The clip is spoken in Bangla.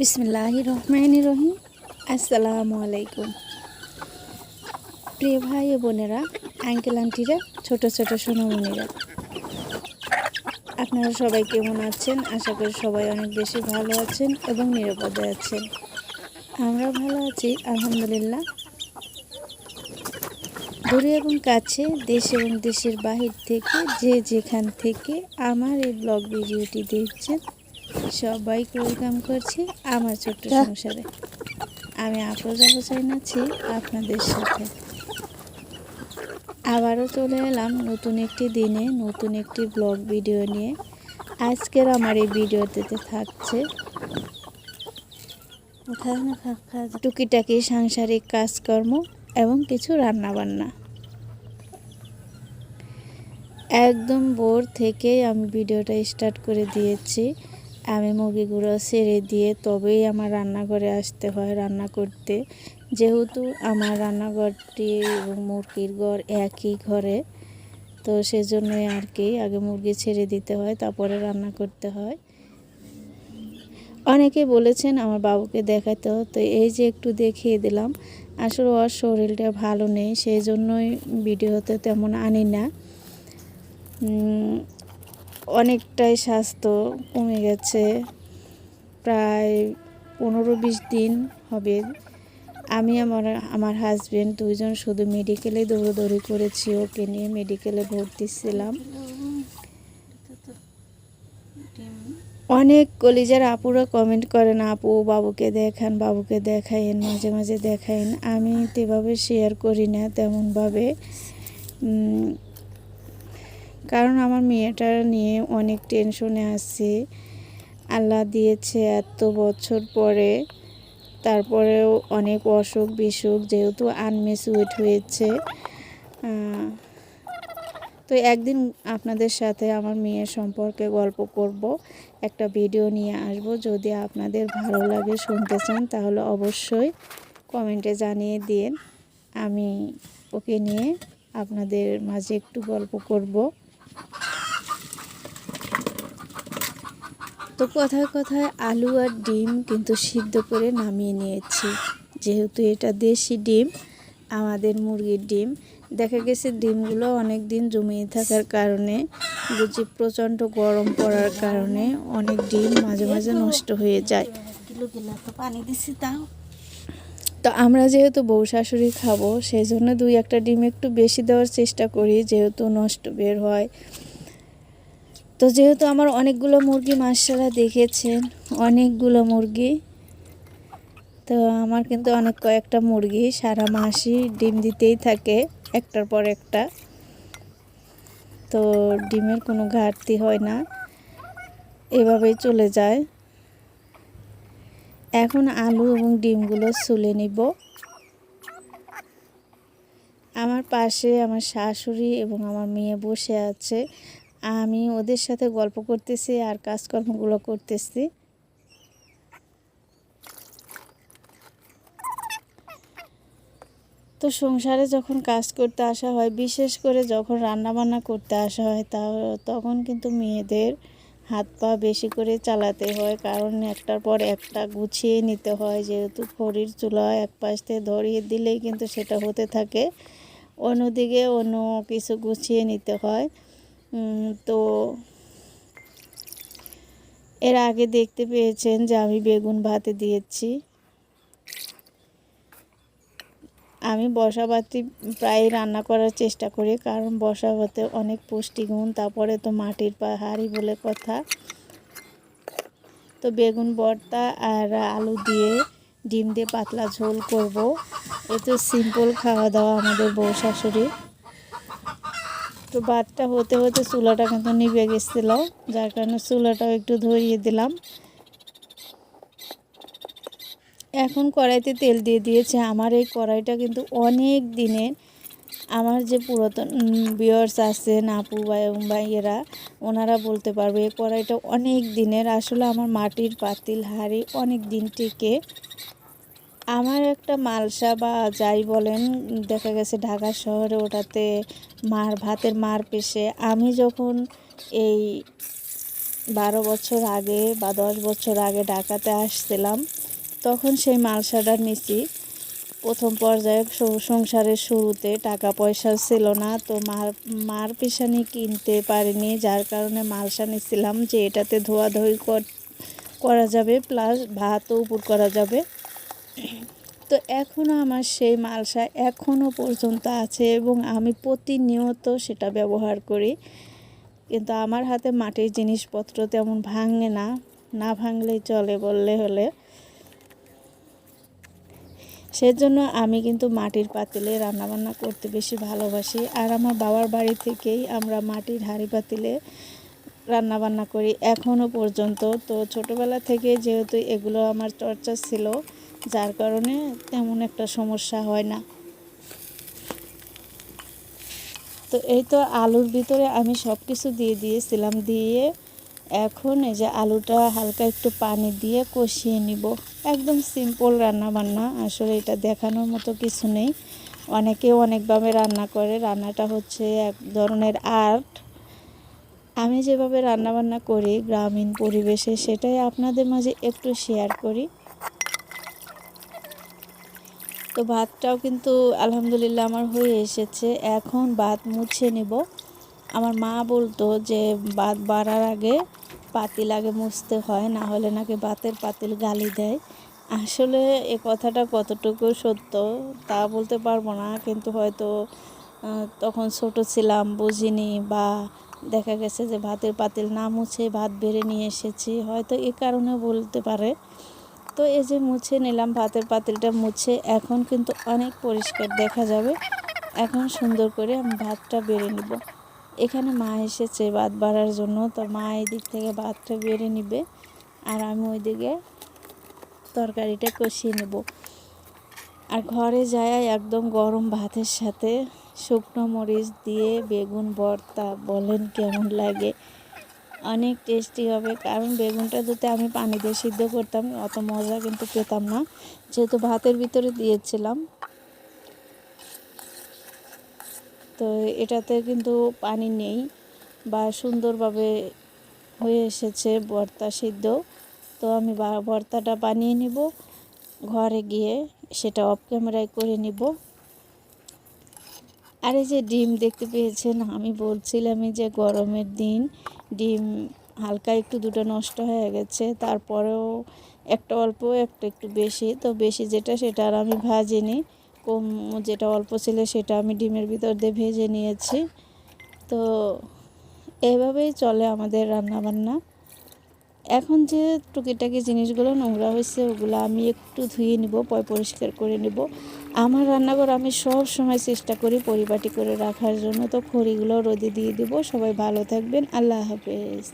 বিসমিল্লাহির রহমানির রহিম। আসসালামু আলাইকুম প্রিয় ভাই ও বোনেরা, আঙ্কেল আন্টিরা, ছোট ছোট সোনামণিরা, আপনারা সবাই কেমন আছেন? আশা করি সবাই অনেক বেশি ভালো আছেন এবং নিরাপদে আছেন। আমরা ভালো আছি আলহামদুলিল্লাহ। দূরে এবং কাছে, দেশ এবং দেশের বাহির থেকে যে যেখান থেকে আমার এই ব্লগ ভিডিওটি দেখছেন, সবাইকে ওয়েলকাম করছি আমার ছোট্ট সংসারে। আমি আফরোজা হোসেন আছি আপনাদের সাথে। আবারও চলে এলাম নতুন একটি দিনে নতুন একটি ব্লগ ভিডিও নিয়ে। আজকের আমার এই ভিডিওতে থাকছে টুকিটাকি সাংসারিক কাজকর্ম এবং কিছু রান্নাবান্না। একদম ভোর থেকেই আমি ভিডিওটা স্টার্ট করে দিয়েছি। আমি মুরগিগুলো ছেড়ে দিয়ে তবেই আমার রান্নাঘরে আসতে হয় রান্না করতে, যেহেতু আমার রান্নাঘরটি এবং মুরগির ঘর একই ঘরে, তো সেজন্যই আর কি আগে মুরগি ছেড়ে দিতে হয়, তারপরে রান্না করতে হয়। অনেকে বলেছেন আমার বাবুকে দেখাতে, তো এই যে একটু দেখিয়ে দিলাম। আসলে ওর শরীরটা ভালো নেই, সেই জন্যই ভিডিওতে তেমন আনি না। অনেকটাই স্বাস্থ্য কমে গেছে, প্রায় 15-20 দিন হবে। আমি আমার হাজবেন্ড দুইজন শুধু মেডিকেলে দৌড়াদৌড়ি করেছি, ওকে নিয়ে মেডিকেলে ভর্তি ছিলাম। অনেক কলিজার আপুরা কমেন্ট করেন, আপু বাবুকে দেখান, বাবুকে দেখাইন, মাঝে মাঝে দেখাইন। আমি তেভাবে শেয়ার করি না তেমনভাবে, কারণ আমার মেয়েটা নিয়ে অনেক টেনশনে আছি। আল্লাহ দিয়েছে এত বছর পরে, তারপরেও অনেক অসুখ বিসুখ, যেহেতু আনমেচুরড হয়েছে। তো একদিন আপনাদের সাথে আমার মেয়ের সম্পর্কে গল্প করব, একটা ভিডিও নিয়ে আসব। যদি আপনাদের ভালো লাগে, শুনতে চান, তাহলে অবশ্যই কমেন্টে জানিয়ে দিন। আমি ওকে নিয়ে আপনাদের মাঝে একটু গল্প করব। তো কথায় কথায় আলু আর ডিম কিন্তু সিদ্ধ করে নামিয়ে নিয়েছি, যেহেতু এটা দেশি ডিম, আমাদের মুরগির ডিম। দেখা গেছে ডিমগুলো অনেক দিন জমিয়ে থাকার কারণে, বুঝি প্রচণ্ড গরম পড়ার কারণে অনেক ডিম মাঝে মাঝে নষ্ট হয়ে যায়। তো আমরা যেহেতু বউ শাশুড়ি খাবো, সেই জন্য 2-1টা ডিম একটু বেশি দেওয়ার চেষ্টা করি, যেহেতু নষ্ট বের হয়। তো যেহেতু আমার অনেকগুলো মুরগি, মাশাআল্লাহ দেখেছেন অনেকগুলো মুরগি, তো আমার কিন্তু অনেক কয়েকটা মুরগি সারা মাসই ডিম দিতেই থাকে, একটার পর একটা। তো ডিমের কোনো ঘাটতি হয় না, এভাবেই চলে যায়। এখন আলু এবং ডিমগুলো ছুলে নিব। আমার পাশে আমার শাশুড়ি এবং আমার মেয়ে বসে আছে, আমি ওদের সাথে গল্প করতেছি আর কাজকর্মগুলো করতেছি। তো সংসারে যখন কাজ করতে আসা হয়, বিশেষ করে যখন রান্নাবান্না করতে আসা হয়, তখন কিন্তু মেয়েদের হাত পা বেশি করে চালাতে হয়, কারণ একটার পর একটা গুছিয়ে নিতে হয়। যেহেতু খড়ির চুলা এক পাশ থেকে ধরিয়ে দিলেই কিন্তু সেটা হতে থাকে, অন্যদিকে অন্য কিছু গুছিয়ে নিতে হয়। তো এর আগে দেখতে পেয়েছেন যে আমি বেগুন ভাতে দিয়েছি। আমি বসা ভাতই প্রায় রান্না করার চেষ্টা করি, কারণ বসা ভাতে অনেক পুষ্টিগুণ, তারপরে তো মাটির হাঁড়ি বলে কথা। তো বেগুন ভর্তা আর আলু দিয়ে ডিম দিয়ে পাতলা ঝোল করব। এ তো সিম্পল খাওয়া দাওয়া আমাদের বউ শাশুড়ি। তো ভাতটা হতে হতে চুলাটা কিন্তু নিভে গেছিল, যার কারণে চুলাটাও একটু ধরিয়ে দিলাম। এখন কড়াইতে তেল দিয়ে দিয়েছে। আমার এই কড়াইটা কিন্তু অনেক দিনের। আমার যে পুরাতন ভিউয়ার্স আছেন, আপু ভাইয়েরা, ওনারা বলতে পারবে এই কড়াইটা অনেক দিনের। আসলে আমার মাটির পাতিল হাঁড়ি অনেক দিন টিকে। আমার একটা মালসা বা যাই বলেন, দেখা গেছে ঢাকা শহরে ওটাতে ভাতের মার পেশে। আমি যখন এই 12 বছর আগে বা 10 বছর আগে ঢাকাতে আসছিলাম, তখন সেই মালসাটা নিছি। প্রথম পর্যায়ে সংসারের শুরুতে টাকা পয়সা ছিল না, তো মার পিছানি কিনতে পারিনি, যার কারণে মালসা নিছিলাম যে এটাতে ধোয়াধুয়ি করা যাবে, প্লাস ভাতও উপর করা যাবে। তো এখনও আমার সেই মালসা এখনও পর্যন্ত আছে এবং আমি প্রতিনিয়ত সেটা ব্যবহার করি। কিন্তু আমার হাতে মাটির জিনিসপত্র তেমন ভাঙে না, না ভাঙলেই চলে বললে হলে। সেজন্য আমি কিন্তু মাটির পাতিলে রান্নাবান্না করতে বেশি ভালোবাসি। আর আমার বাবার বাড়ি থেকেই আমরা মাটির হাঁড়ি পাতিলে রান্নাবান্না করি এখনও পর্যন্ত। তো ছোটোবেলা থেকে যেহেতু এগুলো আমার চর্চা ছিল, যার কারণে তেমন একটা সমস্যা হয় না। তো এই তো আলুর ভিতরে আমি সব কিছু দিয়ে দিয়েছিলাম, দিয়ে এখন এই যে আলুটা হালকা একটু পানি দিয়ে কষিয়ে নিব। একদম সিম্পল রান্না বান্না, আসলে এটা দেখানোর মতো কিছু নেই। অনেকেও অনেকভাবে রান্না করে, রান্নাটা হচ্ছে এক ধরনের আর্ট। আমি যেভাবে রান্নাবান্না করি গ্রামীণ পরিবেশে, সেটাই আপনাদের মাঝে একটু শেয়ার করি। তো ভাতটাও কিন্তু আলহামদুলিল্লাহ আমার হয়ে এসেছে। এখন ভাত মুছে নিব। আমার মা বলতো যে ভাত বাড়ার আগে পাতিল আগে মুছতে হয়, না হলে নাকি ভাতের পাতিল গালি দেয়। আসলে এ কথাটা কতটুকু সত্য তা বলতে পারবো না, কিন্তু হয়তো তখন ছোট ছিলাম, বুঝিনি, বা দেখা গেছে যে ভাতের পাতিল না মুছে ভাত বেড়ে নিয়ে এসেছি, হয়তো এ কারণে বলতে পারে। তো এই যে মুছে নিলাম, ভাতের পাতিলটা মুছে এখন কিন্তু অনেক পরিষ্কার দেখা যাবে। এখন সুন্দর করে আমি ভাতটা বেড়ে নিব। এখানে মা এসেছে ভাত বাড়ার জন্য, তো মা এই দিক থেকে ভাতটা বেড়ে নিবে আর আমি ওইদিকে তরকারিটা কষিয়ে নেব। আর ঘরে যায় একদম গরম ভাতের সাথে শুকনো মরিচ দিয়ে বেগুন ভর্তা, বলেন কেমন লাগে? অনেক টেস্টি হবে, কারণ বেগুনটা যদি আমি পানি দিয়ে সিদ্ধ করতাম অত মজা কিন্তু পেতাম না, যেহেতু ভাতের ভিতরে দিয়েছিলাম। তো এটাতে কিন্তু পানি নেই বা সুন্দরভাবে হয়ে এসেছে ভর্তা সিদ্ধ। তো আমি ভর্তাটা বানিয়ে নিব, ঘরে গিয়ে সেটা অফ ক্যামেরায় করে নিব। আর এই যে ডিম দেখতে পেয়েছেন, আমি বলছিলামই যে গরমের দিন ডিম হালকা একটু দুটো নষ্ট হয়ে গেছে, তারপরেও একটা অল্প একটা একটু বেশি, তো বেশি যেটা সেটা আর আমি ভাজিনি, কম যেটা অল্প ছিল সেটা আমি ডিমের ভিতর দিয়ে ভেজে নিয়েছি। তো এভাবেই চলে আমাদের রান্নাবান্না। এখন যে টুকিটাকি জিনিসগুলো নোংরা হয়েছে ওগুলো আমি একটু ধুয়ে নিব, পরিষ্কার করে নিব। আমার রান্নাঘর আমি সব সময় চেষ্টা করি পরিপাটি করে রাখার জন্য। তো খড়িগুলো রোদে দিয়ে দিব। সবাই ভালো থাকবেন, আল্লাহ হাফেজ।